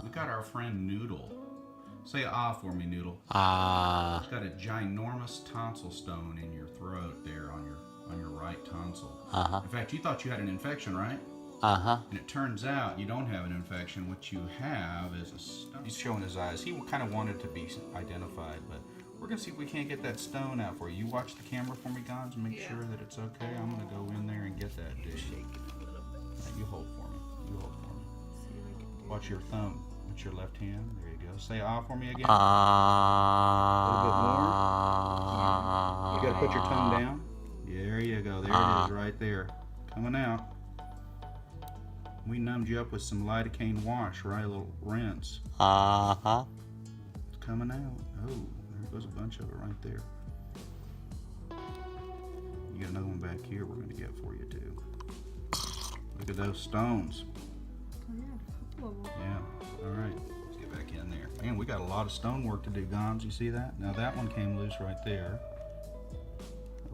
We got our friend Noodle. Say ah for me, Noodle. Ah. It's got a ginormous tonsil stone in your throat there on your right tonsil. Uh-huh. In fact, you thought you had an infection, right? Uh-huh. And it turns out you don't have an infection. What you have is a stone. He's showing his eyes. He kind of wanted to be identified, but we're going to see if we can't get that stone out for you. You watch the camera for me, Gons, and make sure that it's okay. I'm going to go in there and get that, dude. You hold for me. You hold for me. Watch your thumb. With your left hand. There you go. Say ah for me again. A little bit more. You got to put your tongue down. There you go. There it is right there. Coming out. We numbed you up with some lidocaine wash, right? A little rinse. Uh-huh. It's coming out. Oh, there goes a bunch of it right there. You got another one back here we're going to get for you, too. Look at those stones. Yeah. All right. Let's get back in there. Man, we got a lot of stone work to do, Gons. You see that? Now that one came loose right there.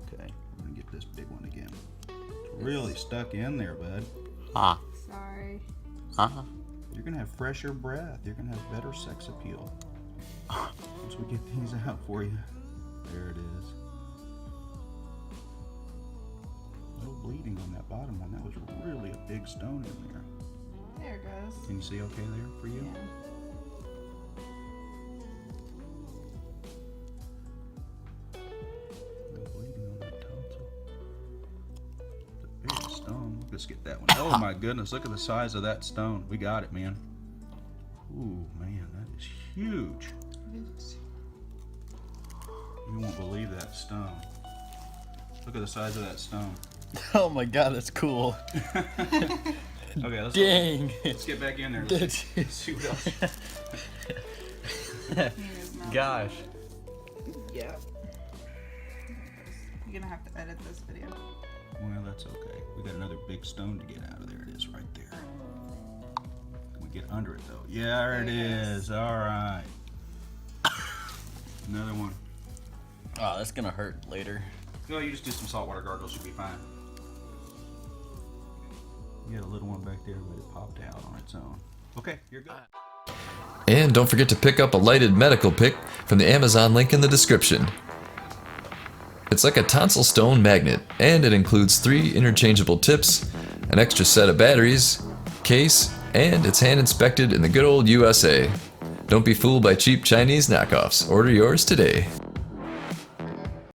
Okay. We're going to get this big one again. It's really stuck in there, bud. Ah. Sorry. Uh-huh. You're going to have fresher breath. You're going to have better sex appeal. Once we get these out for you. There it is. No bleeding on that bottom one. That was really a big stone in there. There it goes. Can you see okay there for you? Yeah. No bleeding on that tonsil. It's a big stone. Let's get that one. Oh my goodness, look at the size of that stone. We got it, man. Ooh, man, that is huge. You won't believe that stone. Look at the size of that stone. Oh my god, that's cool. Okay, Dang. Let's get back in there. Let's see what else. Gosh. Yep. You're gonna have to edit this video. Well, that's okay. We got another big stone to get out of there. It is right there. Can we get under it though? Yeah, there it is. All right. Another one. Oh, that's gonna hurt later. No, you just do some saltwater gargles. Should be fine. You got a little one back there, but it popped out on its own. Okay, you're good. And don't forget to pick up a lighted medical pick from the Amazon link in the description. It's like a tonsil stone magnet, and it includes 3 interchangeable tips, an extra set of batteries, case, and it's hand inspected in the good old USA. Don't be fooled by cheap Chinese knockoffs. Order yours today.